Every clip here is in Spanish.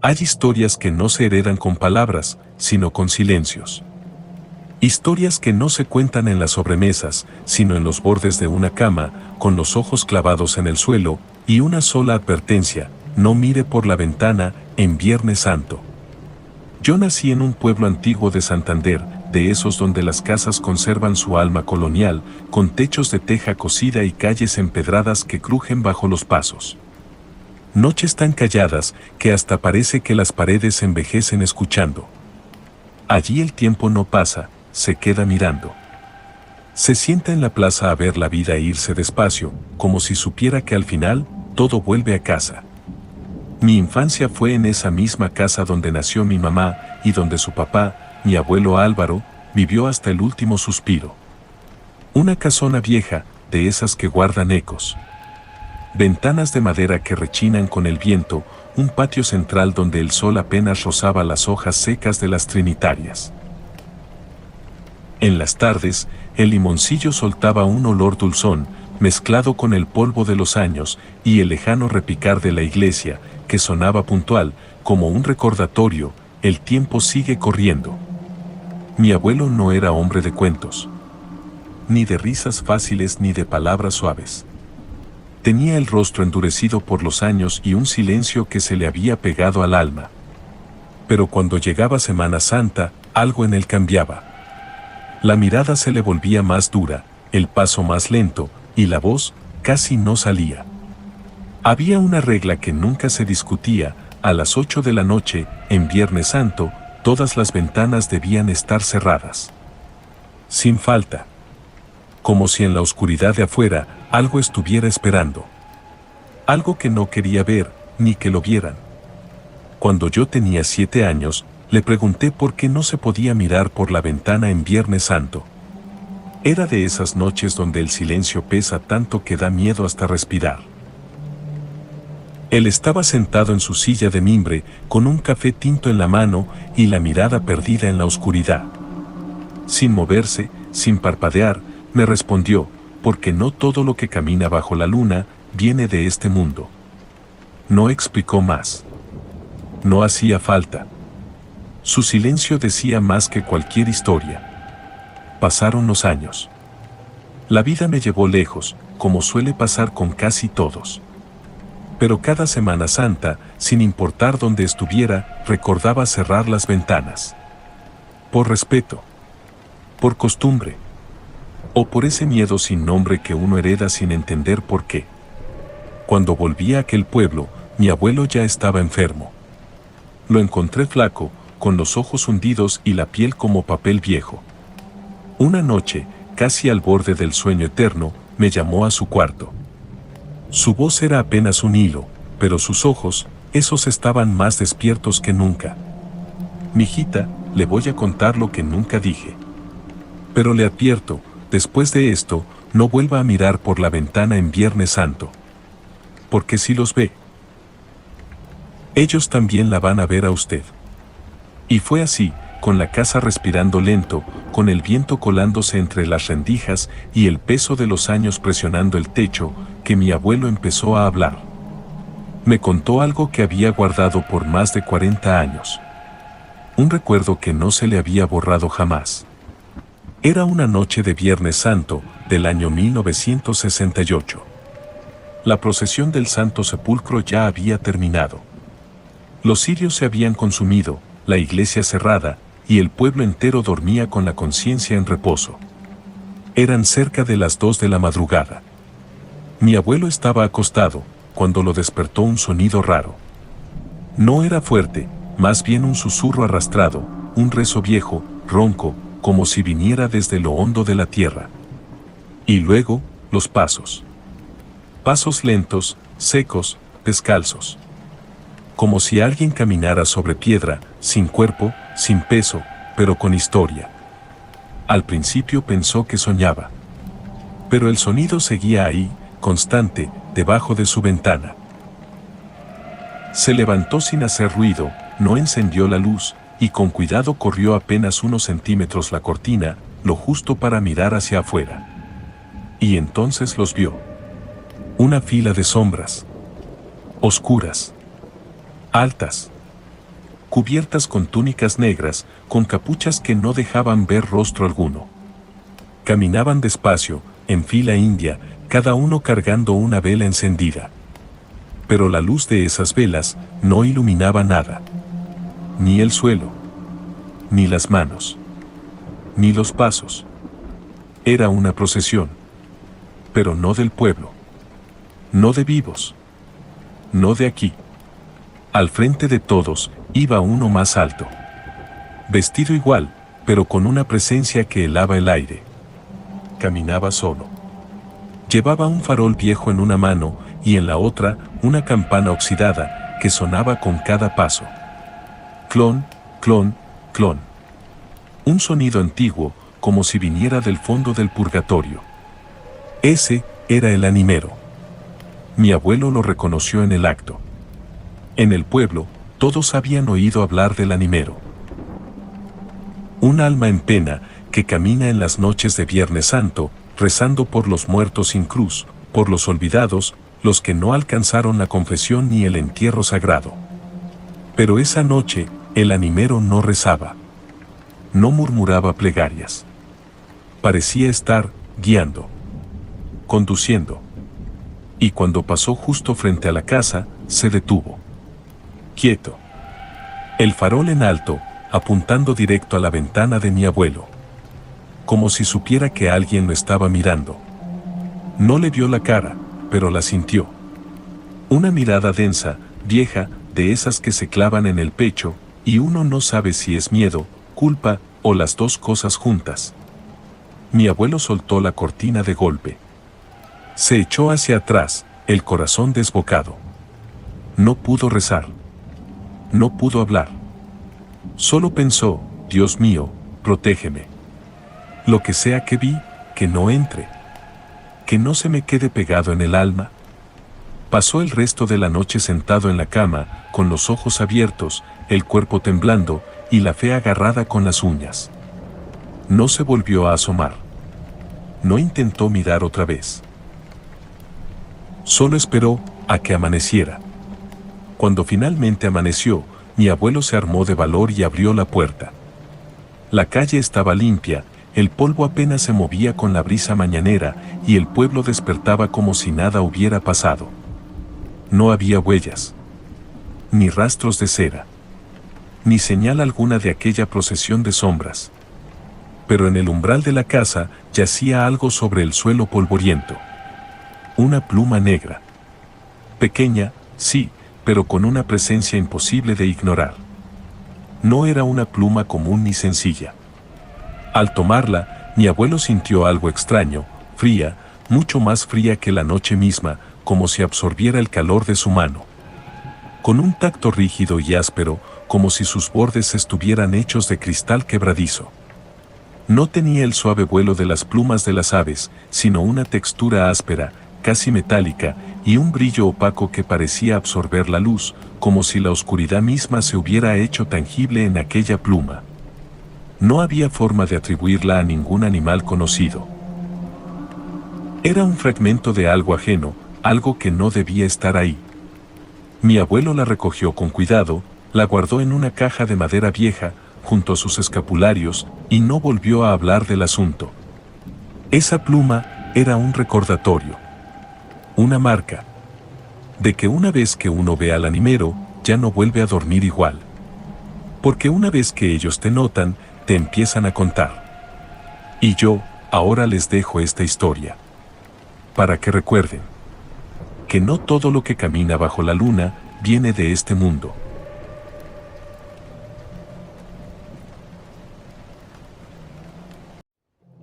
Hay historias que no se heredan con palabras, sino con silencios. Historias que no se cuentan en las sobremesas, sino en los bordes de una cama, con los ojos clavados en el suelo, y una sola advertencia: no mire por la ventana en Viernes Santo. Yo nací en un pueblo antiguo de Santander, de esos donde las casas conservan su alma colonial, con techos de teja cocida y calles empedradas que crujen bajo los pasos. Noches tan calladas que hasta parece que las paredes envejecen escuchando. Allí el tiempo no pasa, se queda mirando. Se sienta en la plaza a ver la vida irse despacio, como si supiera que al final todo vuelve a casa. Mi infancia fue en esa misma casa donde nació mi mamá y donde su papá, mi abuelo Álvaro, vivió hasta el último suspiro. Una casona vieja, de esas que guardan ecos. Ventanas de madera que rechinan con el viento, un patio central donde el sol apenas rozaba las hojas secas de las trinitarias. En las tardes, el limoncillo soltaba un olor dulzón, mezclado con el polvo de los años y el lejano repicar de la iglesia, que sonaba puntual, como un recordatorio: el tiempo sigue corriendo. Mi abuelo no era hombre de cuentos, ni de risas fáciles ni de palabras suaves. Tenía el rostro endurecido por los años y un silencio que se le había pegado al alma. Pero cuando llegaba Semana Santa, algo en él cambiaba. La mirada se le volvía más dura, el paso más lento, y la voz casi no salía. Había una regla que nunca se discutía: a las 8 de la noche, en Viernes Santo, todas las ventanas debían estar cerradas. Sin falta. Como si en la oscuridad de afuera algo estuviera esperando. Algo que no quería ver, ni que lo vieran. Cuando yo tenía 7 años, le pregunté por qué no se podía mirar por la ventana en Viernes Santo. Era de esas noches donde el silencio pesa tanto que da miedo hasta respirar. Él estaba sentado en su silla de mimbre, con un café tinto en la mano y la mirada perdida en la oscuridad. Sin moverse, sin parpadear, me respondió: porque no todo lo que camina bajo la luna viene de este mundo. No explicó más. No hacía falta. Su silencio decía más que cualquier historia. Pasaron los años. La vida me llevó lejos, como suele pasar con casi todos. Pero cada Semana Santa, sin importar dónde estuviera, recordaba cerrar las ventanas. Por respeto. Por costumbre. O por ese miedo sin nombre que uno hereda sin entender por qué. Cuando volví a aquel pueblo, mi abuelo ya estaba enfermo. Lo encontré flaco, con los ojos hundidos y la piel como papel viejo. Una noche, casi al borde del sueño eterno, me llamó a su cuarto. Su voz era apenas un hilo, pero sus ojos, esos estaban más despiertos que nunca. Mijita, le voy a contar lo que nunca dije. Pero le advierto, después de esto, no vuelva a mirar por la ventana en Viernes Santo. Porque si los ve, ellos también la van a ver a usted. Y fue así, con la casa respirando lento, con el viento colándose entre las rendijas y el peso de los años presionando el techo, que mi abuelo empezó a hablar. Me contó algo que había guardado por más de 40 años. Un recuerdo que no se le había borrado jamás. Era una noche de Viernes Santo, del año 1968. La procesión del Santo Sepulcro ya había terminado. Los cirios se habían consumido, la iglesia cerrada, y el pueblo entero dormía con la conciencia en reposo. Eran cerca de las 2 de la madrugada. Mi abuelo estaba acostado, cuando lo despertó un sonido raro. No era fuerte, más bien un susurro arrastrado, un rezo viejo, ronco, como si viniera desde lo hondo de la tierra. Y luego, los pasos. Pasos lentos, secos, descalzos. Como si alguien caminara sobre piedra, sin cuerpo, sin peso, pero con historia. Al principio pensó que soñaba. Pero el sonido seguía ahí, constante, debajo de su ventana. Se levantó sin hacer ruido, no encendió la luz, y con cuidado corrió apenas unos centímetros la cortina, lo justo para mirar hacia afuera. Y entonces los vio. Una fila de sombras. Oscuras. Altas. cubiertas con túnicas negras, con capuchas que no dejaban ver rostro alguno. Caminaban despacio, en fila india, cada uno cargando una vela encendida. Pero la luz de esas velas no iluminaba nada. Ni el suelo, ni las manos, ni los pasos. Era una procesión. Pero no del pueblo. No de vivos. No de aquí. Al frente de todos iba uno más alto. Vestido igual, pero con una presencia que helaba el aire. Caminaba solo. Llevaba un farol viejo en una mano y en la otra una campana oxidada que sonaba con cada paso. Clon, clon, clon. Un sonido antiguo, como si viniera del fondo del purgatorio. Ese era el animero. Mi abuelo lo reconoció en el acto. En el pueblo, todos habían oído hablar del animero. Un alma en pena que camina en las noches de Viernes Santo, rezando por los muertos sin cruz, por los olvidados, los que no alcanzaron la confesión ni el entierro sagrado. Pero esa noche, el animero no rezaba. No murmuraba plegarias. Parecía estar guiando, conduciendo. Y cuando pasó justo frente a la casa, se detuvo. Quieto. El farol en alto, apuntando directo a la ventana de mi abuelo. Como si supiera que alguien lo estaba mirando. No le vio la cara, pero la sintió. Una mirada densa, vieja, de esas que se clavan en el pecho, y uno no sabe si es miedo, culpa, o las dos cosas juntas. Mi abuelo soltó la cortina de golpe. Se echó hacia atrás, el corazón desbocado. No pudo rezar. No pudo hablar. Solo pensó, Dios mío, protégeme. Lo que sea que vi, que no entre. Que no se me quede pegado en el alma. Pasó el resto de la noche sentado en la cama, con los ojos abiertos, el cuerpo temblando, y la fe agarrada con las uñas. No se volvió a asomar. No intentó mirar otra vez. Solo esperó a que amaneciera. Cuando finalmente amaneció, mi abuelo se armó de valor y abrió la puerta. La calle estaba limpia, el polvo apenas se movía con la brisa mañanera y el pueblo despertaba como si nada hubiera pasado. No había huellas, ni rastros de cera, ni señal alguna de aquella procesión de sombras. Pero en el umbral de la casa yacía algo sobre el suelo polvoriento. Una pluma negra. Pequeña, sí, pero con una presencia imposible de ignorar. No era una pluma común ni sencilla. Al tomarla, mi abuelo sintió algo extraño, fría, mucho más fría que la noche misma, como si absorbiera el calor de su mano. Con un tacto rígido y áspero, como si sus bordes estuvieran hechos de cristal quebradizo. No tenía el suave vuelo de las plumas de las aves, sino una textura áspera, casi metálica, y un brillo opaco que parecía absorber la luz, como si la oscuridad misma se hubiera hecho tangible en aquella pluma. No había forma de atribuirla a ningún animal conocido. Era un fragmento de algo ajeno, algo que no debía estar ahí. Mi abuelo la recogió con cuidado, la guardó en una caja de madera vieja, junto a sus escapularios, y no volvió a hablar del asunto. Esa pluma era un recordatorio. Una marca. De que una vez que uno ve al animero, ya no vuelve a dormir igual. Porque una vez que ellos te notan, te empiezan a contar. Y yo, ahora les dejo esta historia. Para que recuerden. Que no todo lo que camina bajo la luna, viene de este mundo.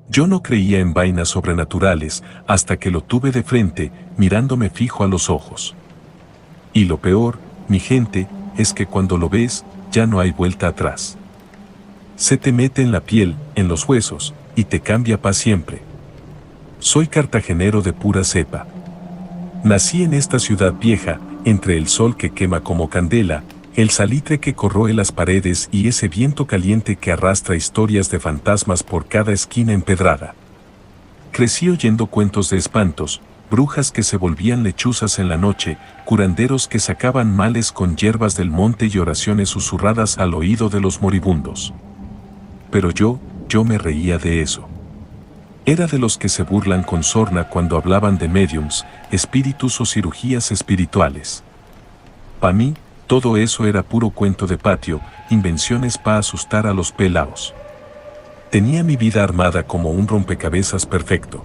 Yo no creía en vainas sobrenaturales hasta que lo tuve de frente, mirándome fijo a los ojos. Y lo peor, mi gente, es que cuando lo ves, ya no hay vuelta atrás. Se te mete en la piel, en los huesos, y te cambia para siempre. Soy cartagenero de pura cepa. Nací en esta ciudad vieja, entre el sol que quema como candela, el salitre que corroe las paredes y ese viento caliente que arrastra historias de fantasmas por cada esquina empedrada. Crecí oyendo cuentos de espantos, brujas que se volvían lechuzas en la noche, curanderos que sacaban males con hierbas del monte y oraciones susurradas al oído de los moribundos. Pero yo me reía de eso. Era de los que se burlan con sorna cuando hablaban de médiums, espíritus o cirugías espirituales. Pa' mí, todo eso era puro cuento de patio, invenciones pa' asustar a los pelaos. Tenía mi vida armada como un rompecabezas perfecto.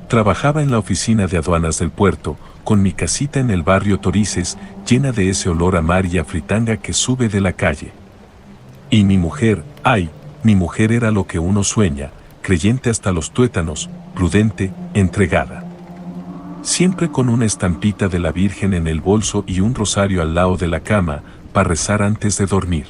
Trabajaba en la oficina de aduanas del puerto, con mi casita en el barrio Torices, llena de ese olor a mar y a fritanga que sube de la calle. Y mi mujer, ay, mi mujer era lo que uno sueña, creyente hasta los tuétanos, prudente, entregada. Siempre con una estampita de la Virgen en el bolso y un rosario al lado de la cama, para rezar antes de dormir.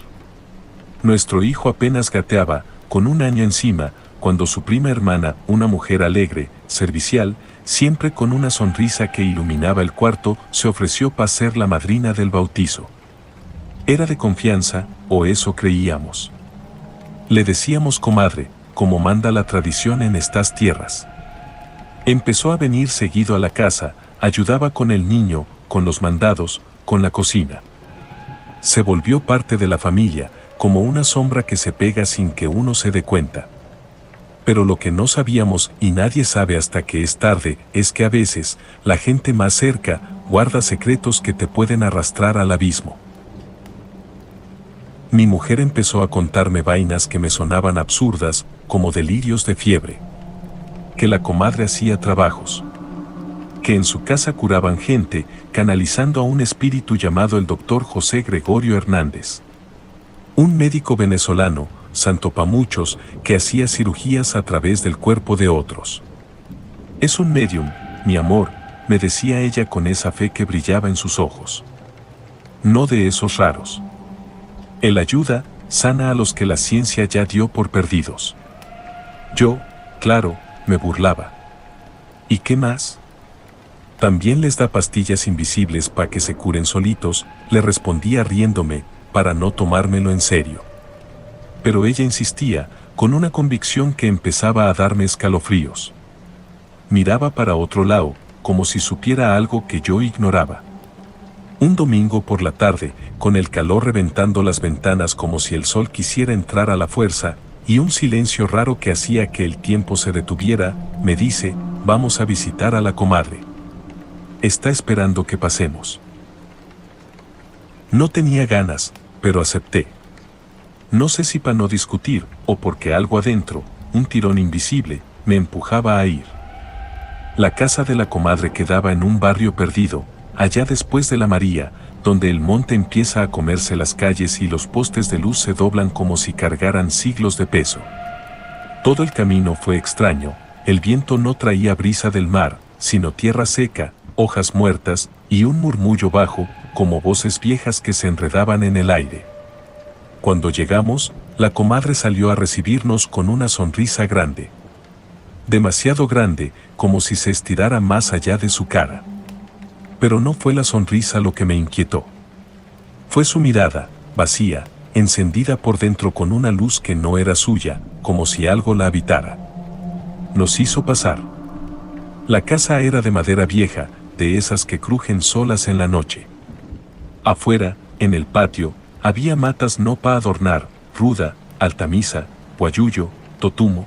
Nuestro hijo apenas gateaba, con un año encima, cuando su prima hermana, una mujer alegre, servicial, siempre con una sonrisa que iluminaba el cuarto, se ofreció para ser la madrina del bautizo. Era de confianza, o eso creíamos. Le decíamos comadre, como manda la tradición en estas tierras. Empezó a venir seguido a la casa, ayudaba con el niño, con los mandados, con la cocina. Se volvió parte de la familia, como una sombra que se pega sin que uno se dé cuenta. Pero lo que no sabíamos, y nadie sabe hasta que es tarde, es que a veces, la gente más cerca, guarda secretos que te pueden arrastrar al abismo. Mi mujer empezó a contarme vainas que me sonaban absurdas, como delirios de fiebre. Que la comadre hacía trabajos. Que en su casa curaban gente, canalizando a un espíritu llamado el doctor José Gregorio Hernández. Un médico venezolano, santo pa' muchos, que hacía cirugías a través del cuerpo de otros. Es un medium, mi amor, me decía ella con esa fe que brillaba en sus ojos. No de esos raros. Él ayuda, sana a los que la ciencia ya dio por perdidos. Yo, claro, me burlaba. ¿Y qué más? También les da pastillas invisibles para que se curen solitos, le respondía riéndome, para no tomármelo en serio. Pero ella insistía, con una convicción que empezaba a darme escalofríos. Miraba para otro lado, como si supiera algo que yo ignoraba. Un domingo por la tarde, con el calor reventando las ventanas como si el sol quisiera entrar a la fuerza, y un silencio raro que hacía que el tiempo se detuviera, me dice, vamos a visitar a la comadre. Está esperando que pasemos. No tenía ganas, pero acepté. No sé si para no discutir, o porque algo adentro, un tirón invisible, me empujaba a ir. La casa de la comadre quedaba en un barrio perdido, allá después de la María, donde el monte empieza a comerse las calles y los postes de luz se doblan como si cargaran siglos de peso. Todo el camino fue extraño, el viento no traía brisa del mar, sino tierra seca, hojas muertas, y un murmullo bajo, como voces viejas que se enredaban en el aire. Cuando llegamos, la comadre salió a recibirnos con una sonrisa grande. Demasiado grande, como si se estirara más allá de su cara. Pero no fue la sonrisa lo que me inquietó. Fue su mirada, vacía, encendida por dentro con una luz que no era suya, como si algo la habitara. Nos hizo pasar. La casa era de madera vieja, de esas que crujen solas en la noche. Afuera, en el patio, había matas no pa' adornar, ruda, altamisa, guayuyo, totumo.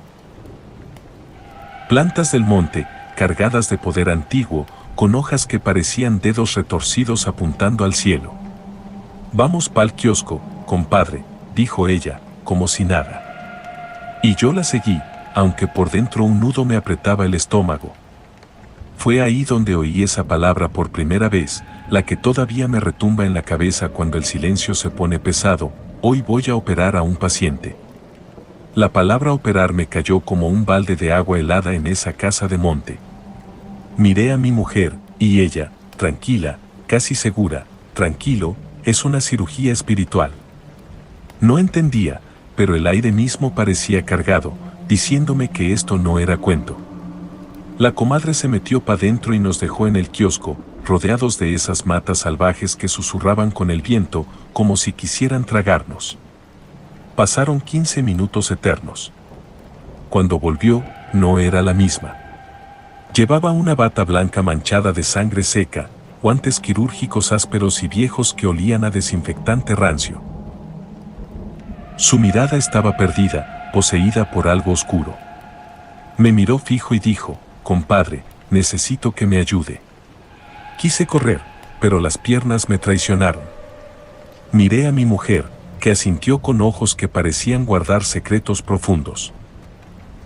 Plantas del monte, cargadas de poder antiguo, con hojas que parecían dedos retorcidos apuntando al cielo. Vamos pa'l kiosco, compadre, dijo ella, como si nada. Y yo la seguí, aunque por dentro un nudo me apretaba el estómago. Fue ahí donde oí esa palabra por primera vez, la que todavía me retumba en la cabeza cuando el silencio se pone pesado, hoy voy a operar a un paciente. La palabra operar me cayó como un balde de agua helada en esa casa de monte. Miré a mi mujer, y ella, tranquila, casi segura, tranquilo, es una cirugía espiritual. No entendía, pero el aire mismo parecía cargado, diciéndome que esto no era cuento. La comadre se metió pa' dentro y nos dejó en el kiosco, rodeados de esas matas salvajes que susurraban con el viento, como si quisieran tragarnos. Pasaron 15 minutos eternos. Cuando volvió, no era la misma. Llevaba una bata blanca manchada de sangre seca, guantes quirúrgicos ásperos y viejos que olían a desinfectante rancio. Su mirada estaba perdida, poseída por algo oscuro. Me miró fijo y dijo: compadre, necesito que me ayude. Quise correr, pero las piernas me traicionaron. Miré a mi mujer, que asintió con ojos que parecían guardar secretos profundos.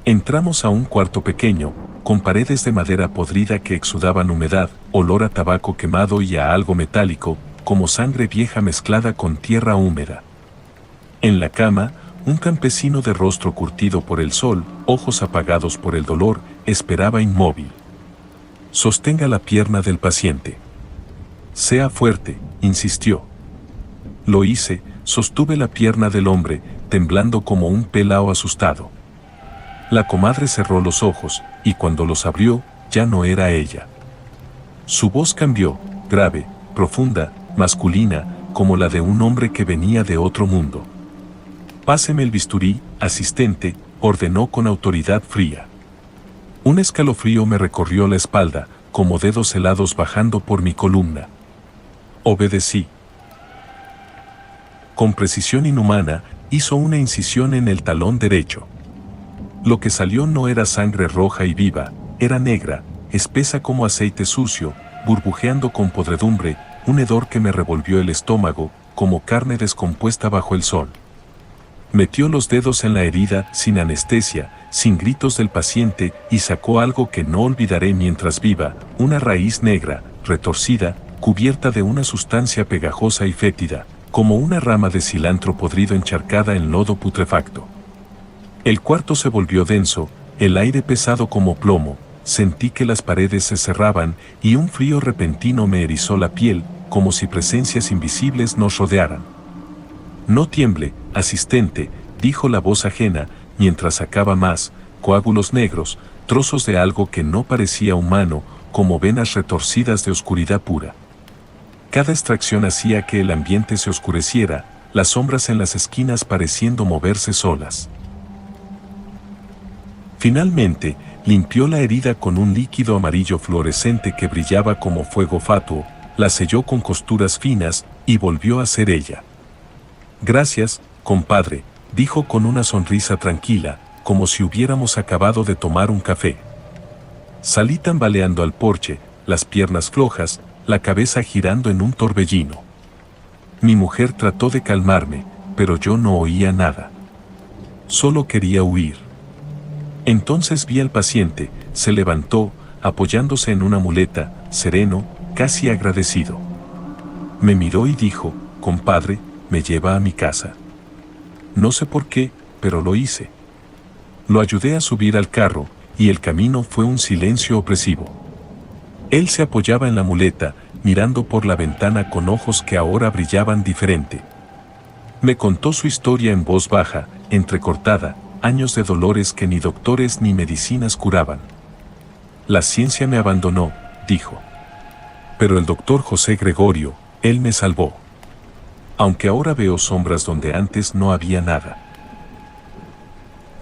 Entramos a un cuarto pequeño, con paredes de madera podrida que exudaban humedad, olor a tabaco quemado y a algo metálico, como sangre vieja mezclada con tierra húmeda. En la cama, un campesino de rostro curtido por el sol, ojos apagados por el dolor, esperaba inmóvil. Sostenga la pierna del paciente. Sea fuerte, insistió. Lo hice, sostuve la pierna del hombre, temblando como un pelao asustado. La comadre cerró los ojos, y cuando los abrió, ya no era ella. Su voz cambió, grave, profunda, masculina, como la de un hombre que venía de otro mundo. Páseme el bisturí, asistente, ordenó con autoridad fría. Un escalofrío me recorrió la espalda, como dedos helados bajando por mi columna. Obedecí. Con precisión inhumana, hizo una incisión en el talón derecho. Lo que salió no era sangre roja y viva, era negra, espesa como aceite sucio, burbujeando con podredumbre, un hedor que me revolvió el estómago, como carne descompuesta bajo el sol. Metió los dedos en la herida, sin anestesia, sin gritos del paciente, y sacó algo que no olvidaré mientras viva, una raíz negra, retorcida, cubierta de una sustancia pegajosa y fétida, como una rama de cilantro podrido encharcada en lodo putrefacto. El cuarto se volvió denso, el aire pesado como plomo, sentí que las paredes se cerraban y un frío repentino me erizó la piel, como si presencias invisibles nos rodearan. No tiemble, asistente, dijo la voz ajena, mientras sacaba más, coágulos negros, trozos de algo que no parecía humano, como venas retorcidas de oscuridad pura. Cada extracción hacía que el ambiente se oscureciera, las sombras en las esquinas pareciendo moverse solas. Finalmente, limpió la herida con un líquido amarillo fluorescente que brillaba como fuego fatuo, la selló con costuras finas y volvió a ser ella. Gracias, compadre, dijo con una sonrisa tranquila, como si hubiéramos acabado de tomar un café. Salí tambaleando al porche, las piernas flojas, la cabeza girando en un torbellino. Mi mujer trató de calmarme, pero yo no oía nada. Solo quería huir. Entonces vi al paciente, se levantó, apoyándose en una muleta, sereno, casi agradecido. Me miró y dijo: compadre, me lleva a mi casa. No sé por qué, pero lo hice. Lo ayudé a subir al carro, y el camino fue un silencio opresivo. Él se apoyaba en la muleta, mirando por la ventana con ojos que ahora brillaban diferente. Me contó su historia en voz baja, entrecortada, años de dolores que ni doctores ni medicinas curaban. La ciencia me abandonó, dijo. Pero el doctor José Gregorio, él me salvó. Aunque ahora veo sombras donde antes no había nada.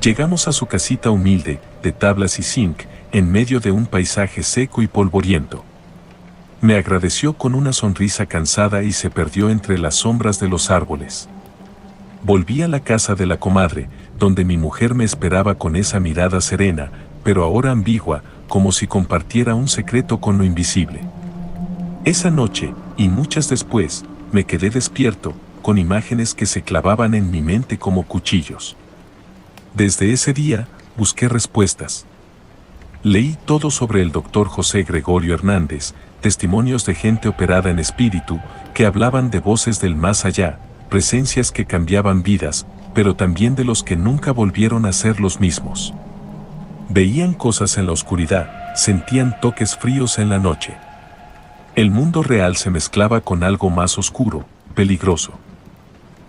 Llegamos a su casita humilde, de tablas y zinc, en medio de un paisaje seco y polvoriento. Me agradeció con una sonrisa cansada y se perdió entre las sombras de los árboles. Volví a la casa de la comadre, donde mi mujer me esperaba con esa mirada serena, pero ahora ambigua, como si compartiera un secreto con lo invisible. Esa noche, y muchas después, me quedé despierto, con imágenes que se clavaban en mi mente como cuchillos. Desde ese día, busqué respuestas. Leí todo sobre el doctor José Gregorio Hernández, testimonios de gente operada en espíritu, que hablaban de voces del más allá, presencias que cambiaban vidas, pero también de los que nunca volvieron a ser los mismos. Veían cosas en la oscuridad, sentían toques fríos en la noche. El mundo real se mezclaba con algo más oscuro, peligroso.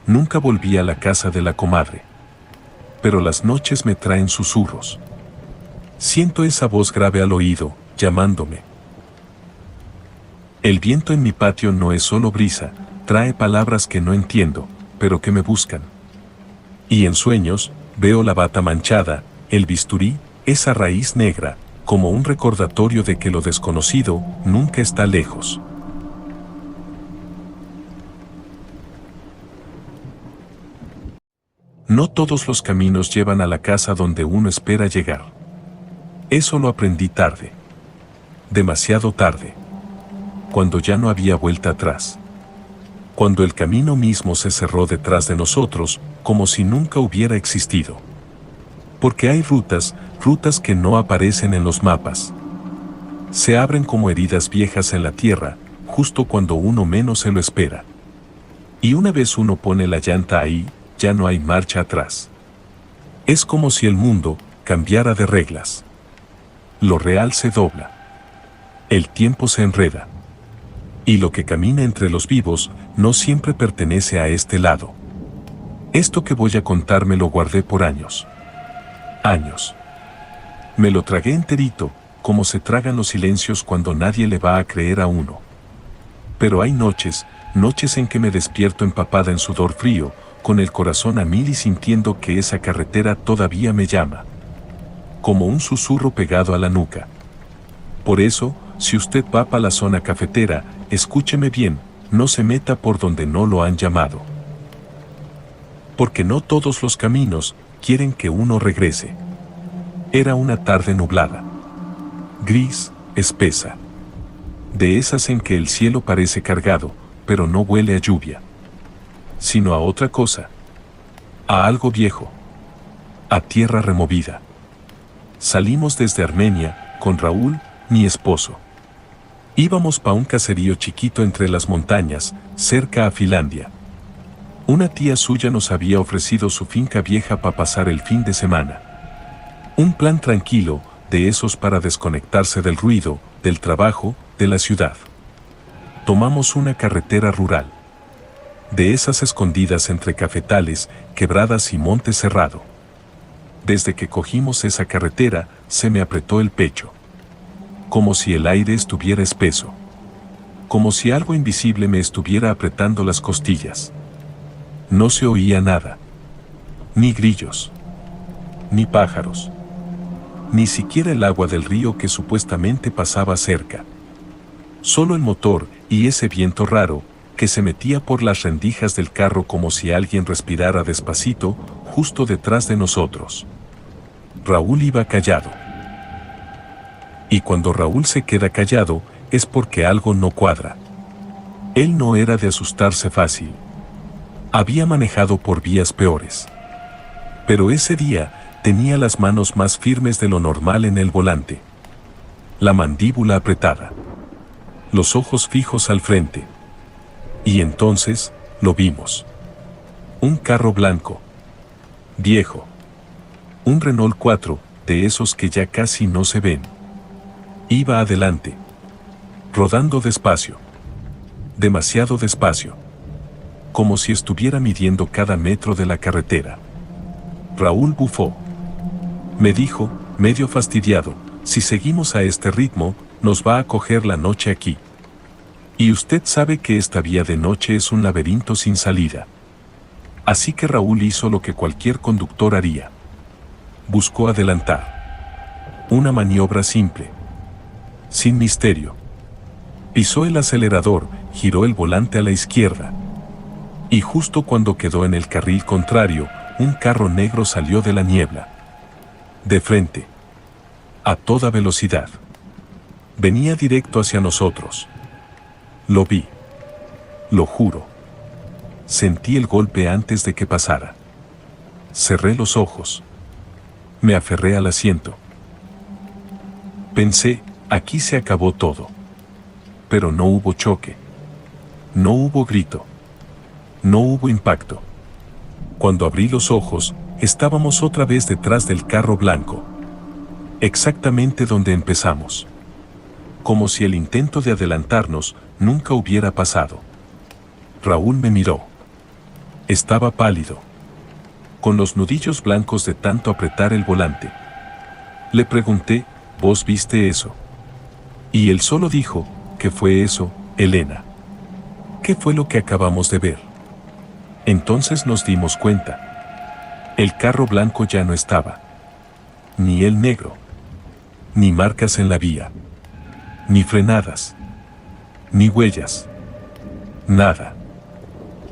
Nunca volví a la casa de la comadre. Pero las noches me traen susurros. Siento esa voz grave al oído, llamándome. El viento en mi patio no es solo brisa, trae palabras que no entiendo, pero que me buscan. Y en sueños, veo la bata manchada, el bisturí, esa raíz negra, como un recordatorio de que lo desconocido nunca está lejos. No todos los caminos llevan a la casa donde uno espera llegar. Eso lo aprendí tarde. Demasiado tarde. Cuando ya no había vuelta atrás. Cuando el camino mismo se cerró detrás de nosotros, como si nunca hubiera existido. Porque hay rutas que no aparecen en los mapas. Se abren como heridas viejas en la tierra, justo cuando uno menos se lo espera. Y una vez uno pone la llanta ahí, ya no hay marcha atrás. Es como si el mundo cambiara de reglas. Lo real se dobla. El tiempo se enreda. Y lo que camina entre los vivos no siempre pertenece a este lado. Esto que voy a contar me lo guardé por años. Años. Me lo tragué enterito, como se tragan los silencios cuando nadie le va a creer a uno. Pero hay noches en que me despierto empapada en sudor frío, con el corazón a mil y sintiendo que esa carretera todavía me llama. Como un susurro pegado a la nuca. Por eso, si usted va para la zona cafetera, escúcheme bien, no se meta por donde no lo han llamado. Porque no todos los caminos quieren que uno regrese. Era una tarde nublada. Gris, espesa. De esas en que el cielo parece cargado, pero no huele a lluvia. Sino a otra cosa. A algo viejo. A tierra removida. Salimos desde Armenia, con Raúl, mi esposo. Íbamos pa' un caserío chiquito entre las montañas, cerca a Finlandia. Una tía suya nos había ofrecido su finca vieja para pasar el fin de semana. Un plan tranquilo, de esos para desconectarse del ruido, del trabajo, de la ciudad. Tomamos una carretera rural. De esas escondidas entre cafetales, quebradas y monte cerrado. Desde que cogimos esa carretera, se me apretó el pecho. Como si el aire estuviera espeso. Como si algo invisible me estuviera apretando las costillas. No se oía nada. Ni grillos. Ni pájaros. Ni siquiera el agua del río que supuestamente pasaba cerca. Solo el motor y ese viento raro que se metía por las rendijas del carro como si alguien respirara despacito, justo detrás de nosotros. Raúl iba callado. Y cuando Raúl se queda callado, es porque algo no cuadra. Él no era de asustarse fácil. Había manejado por vías peores. Pero ese día tenía las manos más firmes de lo normal en el volante. La mandíbula apretada. Los ojos fijos al frente. Y entonces, lo vimos. Un carro blanco. Viejo. Un Renault 4, de esos que ya casi no se ven. Iba adelante. Rodando despacio. Demasiado despacio. Como si estuviera midiendo cada metro de la carretera. Raúl bufó. Me dijo, medio fastidiado, si seguimos a este ritmo, nos va a coger la noche aquí. Y usted sabe que esta vía de noche es un laberinto sin salida. Así que Raúl hizo lo que cualquier conductor haría. Buscó adelantar. Una maniobra simple. Sin misterio. Pisó el acelerador, giró el volante a la izquierda. Y justo cuando quedó en el carril contrario, un carro negro salió de la niebla. De frente. A toda velocidad. Venía directo hacia nosotros. Lo vi. Lo juro. Sentí el golpe antes de que pasara. Cerré los ojos. Me aferré al asiento. Pensé, aquí se acabó todo. Pero no hubo choque. No hubo grito. No hubo impacto. Cuando abrí los ojos, estábamos otra vez detrás del carro blanco. Exactamente donde empezamos. Como si el intento de adelantarnos nunca hubiera pasado. Raúl me miró. Estaba pálido. Con los nudillos blancos de tanto apretar el volante. Le pregunté, ¿vos viste eso? Y él solo dijo, ¿qué fue eso, Elena? ¿Qué fue lo que acabamos de ver? Entonces nos dimos cuenta. El carro blanco ya no estaba. Ni el negro. Ni marcas en la vía. Ni frenadas. Ni huellas. Nada.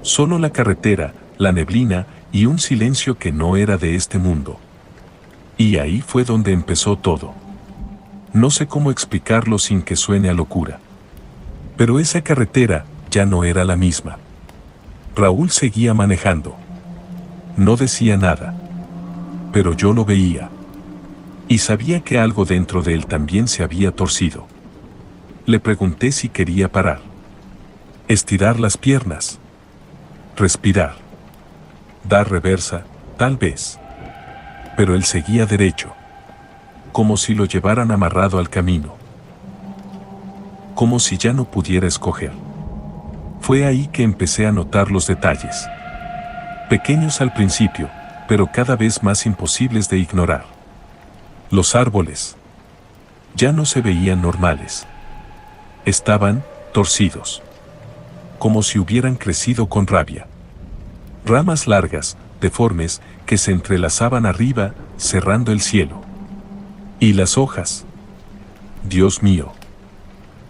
Solo la carretera, la neblina y un silencio que no era de este mundo. Y ahí fue donde empezó todo. No sé cómo explicarlo sin que suene a locura. Pero esa carretera ya no era la misma. Raúl seguía manejando. No decía nada. Pero yo lo veía. Y sabía que algo dentro de él también se había torcido. Le pregunté si quería parar. Estirar las piernas. Respirar. Dar reversa, tal vez. Pero él seguía derecho. Como si lo llevaran amarrado al camino. Como si ya no pudiera escoger. Fue ahí que empecé a notar los detalles. Pequeños al principio, pero cada vez más imposibles de ignorar. Los árboles ya no se veían normales. Estaban torcidos. Como si hubieran crecido con rabia. Ramas largas, deformes, que se entrelazaban arriba, cerrando el cielo. Y las hojas. Dios mío.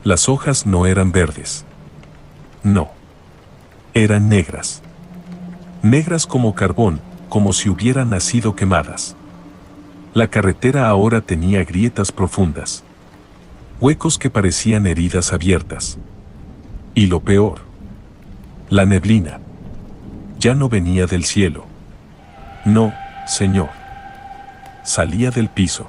Las hojas no eran verdes. No. Eran negras. Negras como carbón, como si hubieran nacido quemadas. La carretera ahora tenía grietas profundas. Huecos que parecían heridas abiertas. Y lo peor. La neblina. Ya no venía del cielo. No, Señor. Salía del piso.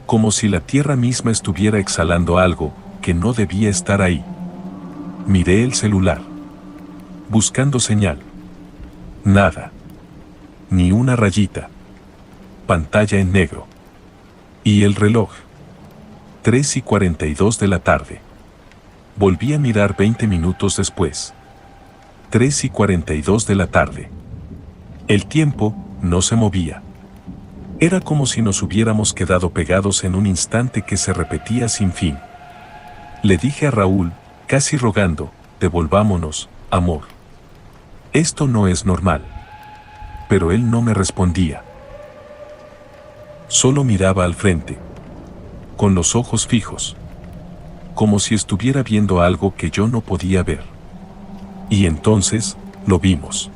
Como si la tierra misma estuviera exhalando algo que no debía estar ahí. Miré el celular. Buscando señal. Nada. Ni una rayita. Pantalla en negro. Y el reloj. 3:42 de la tarde. Volví a mirar 20 minutos después. 3:42 de la tarde. El tiempo no se movía. Era como si nos hubiéramos quedado pegados en un instante que se repetía sin fin. Le dije a Raúl, casi rogando, devolvámonos, amor. Esto no es normal. Pero él no me respondía. Solo miraba al frente. Con los ojos fijos. Como si estuviera viendo algo que yo no podía ver. Y entonces, lo vimos.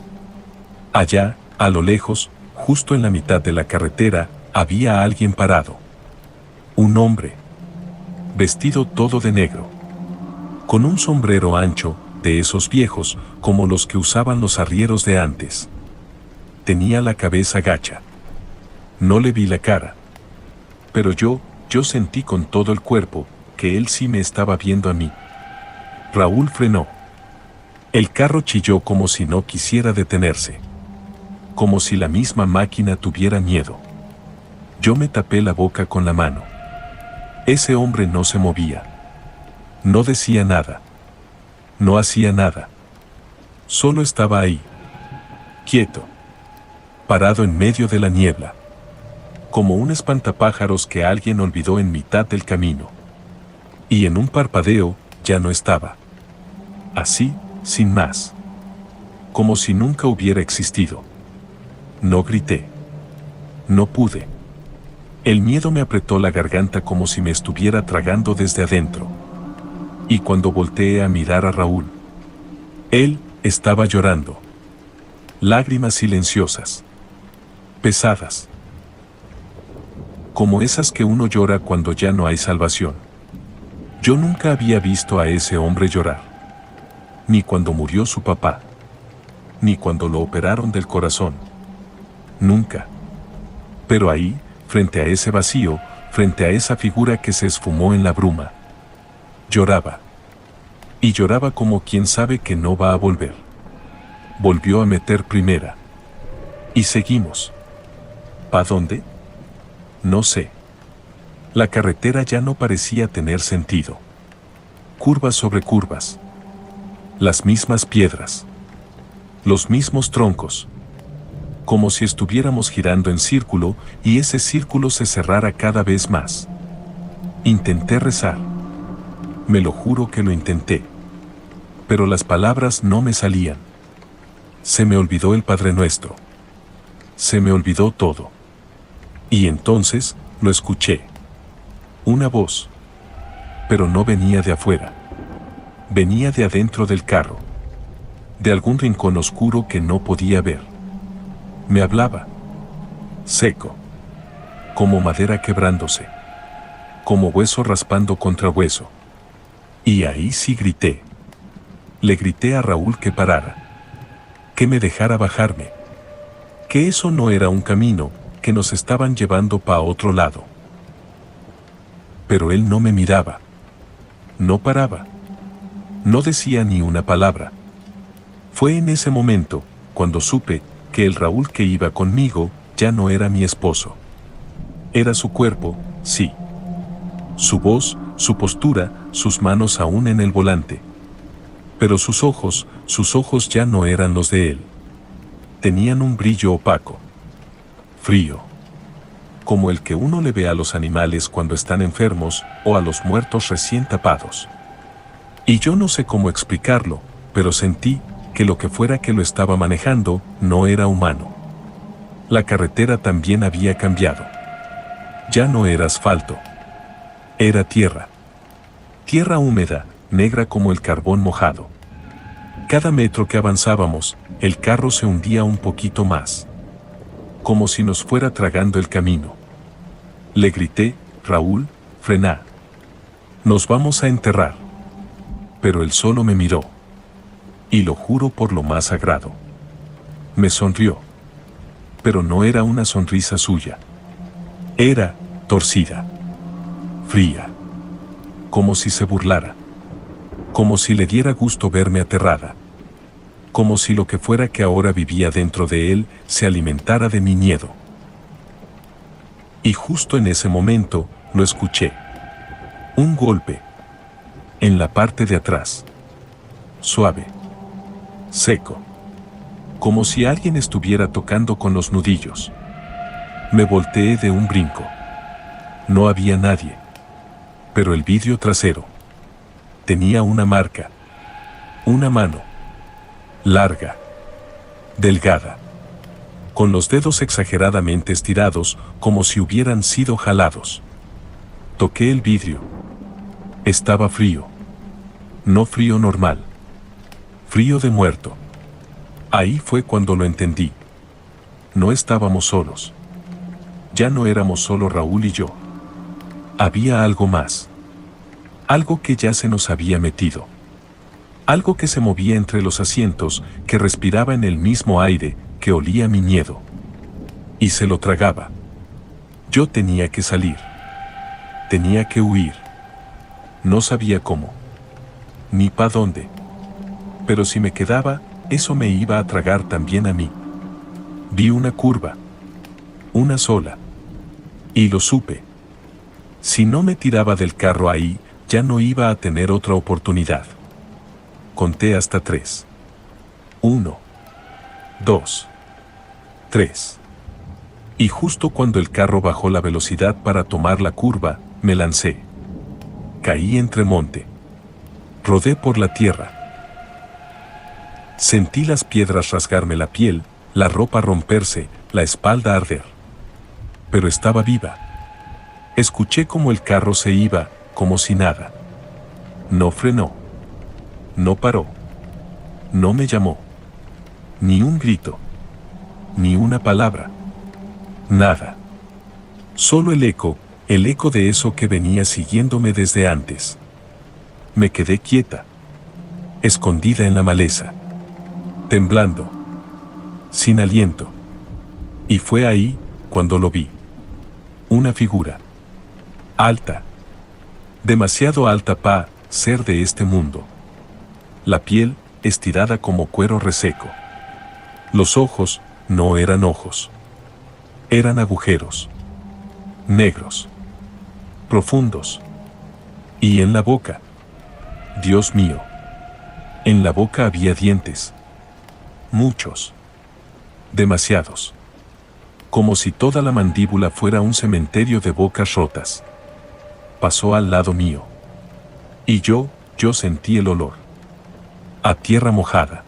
Allá, a lo lejos, justo en la mitad de la carretera, había alguien parado. Un hombre. Vestido todo de negro. Con un sombrero ancho, de esos viejos, como los que usaban los arrieros de antes. Tenía la cabeza gacha. No le vi la cara. Pero yo sentí con todo el cuerpo, que él sí me estaba viendo a mí. Raúl frenó. El carro chilló como si no quisiera detenerse. Como si la misma máquina tuviera miedo. Yo me tapé la boca con la mano. Ese hombre no se movía. No decía nada. No hacía nada. Solo estaba ahí. Quieto. Parado en medio de la niebla. Como un espantapájaros que alguien olvidó en mitad del camino. Y en un parpadeo, ya no estaba. Así, sin más. Como si nunca hubiera existido. No grité. No pude. El miedo me apretó la garganta como si me estuviera tragando desde adentro. Y cuando volteé a mirar a Raúl, él estaba llorando. Lágrimas silenciosas. Pesadas. Como esas que uno llora cuando ya no hay salvación. Yo nunca había visto a ese hombre llorar. Ni cuando murió su papá. Ni cuando lo operaron del corazón. Nunca. Pero ahí, frente a ese vacío, frente a esa figura que se esfumó en la bruma. Lloraba. Y lloraba como quien sabe que no va a volver. Volvió a meter primera. Y seguimos. ¿Pa dónde? No sé. La carretera ya no parecía tener sentido. Curvas sobre curvas. Las mismas piedras. Los mismos troncos. Como si estuviéramos girando en círculo y ese círculo se cerrara cada vez más. Intenté rezar. Me lo juro que lo intenté. Pero las palabras no me salían. Se me olvidó el Padre Nuestro. Se me olvidó todo. Y entonces, lo escuché. Una voz. Pero no venía de afuera. Venía de adentro del carro. De algún rincón oscuro que no podía ver. Me hablaba. Seco. Como madera quebrándose. Como hueso raspando contra hueso. Y ahí sí grité. Le grité a Raúl que parara. Que me dejara bajarme. Que eso no era un camino, que nos estaban llevando para otro lado. Pero él no me miraba. No paraba. No decía ni una palabra. Fue en ese momento, cuando supe que el Raúl que iba conmigo ya no era mi esposo. Era su cuerpo, sí. Su voz, su postura, sus manos aún en el volante. Pero sus ojos ya no eran los de él. Tenían un brillo opaco. Frío. Como el que uno le ve a los animales cuando están enfermos o a los muertos recién tapados. Y yo no sé cómo explicarlo, pero sentí que lo que fuera que lo estaba manejando no era humano. La carretera también había cambiado. Ya no era asfalto. Era tierra. Tierra húmeda, negra como el carbón mojado. Cada metro que avanzábamos, el carro se hundía un poquito más. Como si nos fuera tragando el camino. Le grité, Raúl, frená. Nos vamos a enterrar. Pero él solo me miró. Y lo juro por lo más sagrado. Me sonrió. Pero no era una sonrisa suya. Era torcida. Fría. Como si se burlara. Como si le diera gusto verme aterrada. Como si lo que fuera que ahora vivía dentro de él se alimentara de mi miedo. Y justo en ese momento, lo escuché. Un golpe. En la parte de atrás. Suave. Seco. Como si alguien estuviera tocando con los nudillos. Me volteé de un brinco. No había nadie. Pero el vidrio trasero. Tenía una marca. Una mano. Larga. Delgada. Con los dedos exageradamente estirados, como si hubieran sido jalados. Toqué el vidrio. Estaba frío. No frío normal. Frío de muerto. Ahí fue cuando lo entendí. No estábamos solos. Ya no éramos solo Raúl y yo. Había algo más. Algo que ya se nos había metido. Algo que se movía entre los asientos, que respiraba en el mismo aire, que olía mi miedo. Y se lo tragaba. Yo tenía que salir. Tenía que huir. No sabía cómo. Ni pa' dónde. Pero si me quedaba, eso me iba a tragar también a mí. Vi una curva. Una sola. Y lo supe. Si no me tiraba del carro ahí, ya no iba a tener otra oportunidad. Conté hasta 3. 1, 2, 3. Y justo cuando el carro bajó la velocidad para tomar la curva, me lancé. Caí entre monte. Rodé por la tierra. Sentí las piedras rasgarme la piel, la ropa romperse, la espalda arder. Pero estaba viva. Escuché cómo el carro se iba, como si nada. No frenó. No paró. No me llamó. Ni un grito. Ni una palabra. Nada. Solo el eco de eso que venía siguiéndome desde antes. Me quedé quieta. Escondida en la maleza. Temblando. Sin aliento. Y fue ahí, cuando lo vi. Una figura. Alta. Demasiado alta para ser de este mundo. La piel, estirada como cuero reseco. Los ojos, no eran ojos. Eran agujeros. Negros. Profundos. Y en la boca. Dios mío. En la boca había dientes. Muchos. Demasiados. Como si toda la mandíbula fuera un cementerio de bocas rotas. Pasó al lado mío. Y yo sentí el olor. A tierra mojada.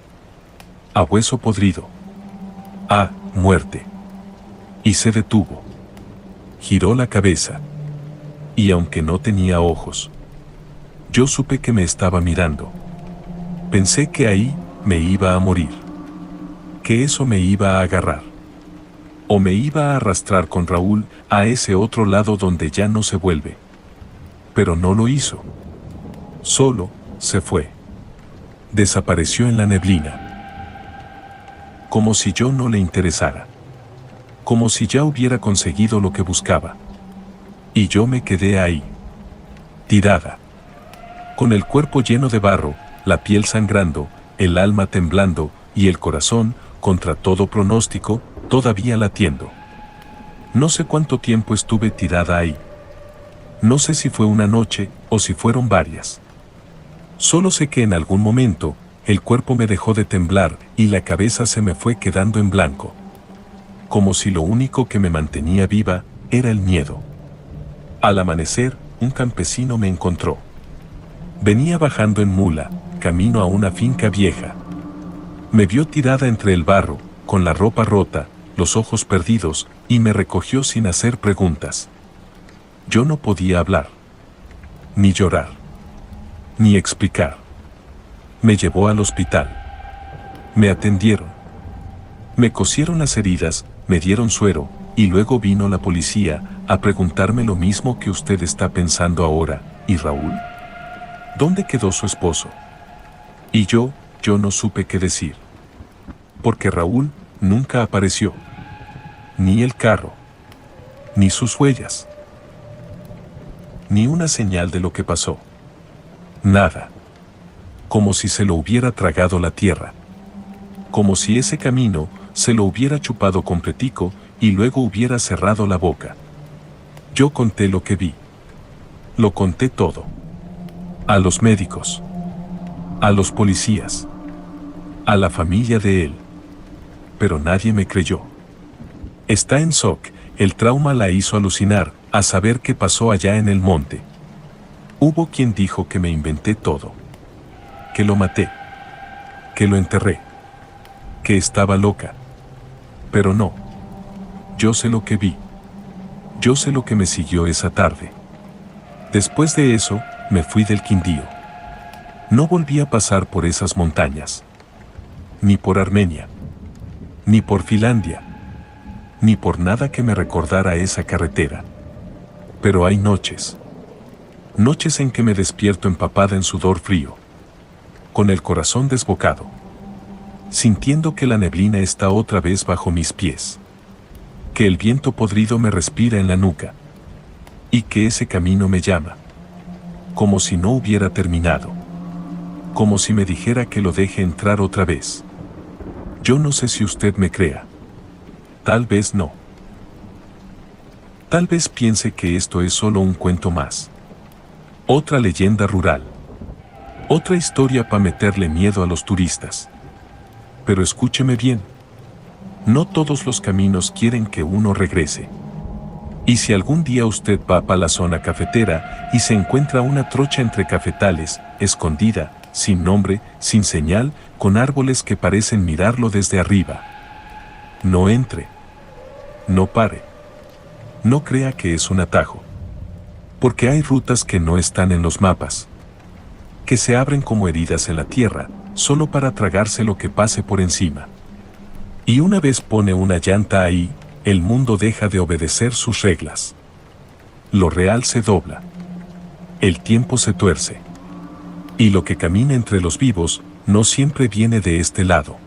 A hueso podrido. A muerte. Y se detuvo. Giró la cabeza. Y aunque no tenía ojos, yo supe que me estaba mirando. Pensé que ahí me iba a morir. Que eso me iba a agarrar. O me iba a arrastrar con Raúl a ese otro lado donde ya no se vuelve. Pero no lo hizo. Solo se fue. Desapareció en la neblina. Como si yo no le interesara. Como si ya hubiera conseguido lo que buscaba. Y yo me quedé ahí. Tirada. Con el cuerpo lleno de barro, la piel sangrando, el alma temblando y el corazón, contra todo pronóstico, todavía latiendo. No sé cuánto tiempo estuve tirada ahí. No sé si fue una noche o si fueron varias. Solo sé que en algún momento, el cuerpo me dejó de temblar y la cabeza se me fue quedando en blanco. Como si lo único que me mantenía viva era el miedo. Al amanecer, un campesino me encontró. Venía bajando en mula, camino a una finca vieja. Me vio tirada entre el barro, con la ropa rota, los ojos perdidos, y me recogió sin hacer preguntas. Yo no podía hablar, ni llorar, ni explicar. Me llevó al hospital. Me atendieron. Me cosieron las heridas, me dieron suero, y luego vino la policía a preguntarme lo mismo que usted está pensando ahora. ¿Y Raúl? ¿Dónde quedó su esposo? Y yo no supe qué decir. Porque Raúl nunca apareció. Ni el carro. Ni sus huellas. Ni una señal de lo que pasó. Nada. Como si se lo hubiera tragado la tierra. Como si ese camino se lo hubiera chupado completico y luego hubiera cerrado la boca. Yo conté lo que vi. Lo conté todo. A los médicos. A los policías. A la familia de él. Pero nadie me creyó. Está en shock, el trauma la hizo alucinar, a saber qué pasó allá en el monte. Hubo quien dijo que me inventé todo. Que lo maté. Que lo enterré. Que estaba loca. Pero no. Yo sé lo que vi. Yo sé lo que me siguió esa tarde. Después de eso, me fui del Quindío. No volví a pasar por esas montañas. Ni por Armenia. Ni por Finlandia. Ni por nada que me recordara esa carretera. Pero hay noches. Noches en que me despierto empapada en sudor frío. Con el corazón desbocado. Sintiendo que la neblina está otra vez bajo mis pies. Que el viento podrido me respira en la nuca. Y que ese camino me llama. Como si no hubiera terminado. Como si me dijera que lo deje entrar otra vez. Yo no sé si usted me crea. Tal vez no. Tal vez piense que esto es solo un cuento más. Otra leyenda rural. Otra historia para meterle miedo a los turistas. Pero escúcheme bien. No todos los caminos quieren que uno regrese. Y si algún día usted va para la zona cafetera y se encuentra una trocha entre cafetales, escondida, sin nombre, sin señal, con árboles que parecen mirarlo desde arriba. No entre. No pare. No crea que es un atajo. Porque hay rutas que no están en los mapas. Que se abren como heridas en la tierra, solo para tragarse lo que pase por encima. Y una vez pone una llanta ahí, el mundo deja de obedecer sus reglas. Lo real se dobla. El tiempo se tuerce. Y lo que camina entre los vivos, no siempre viene de este lado.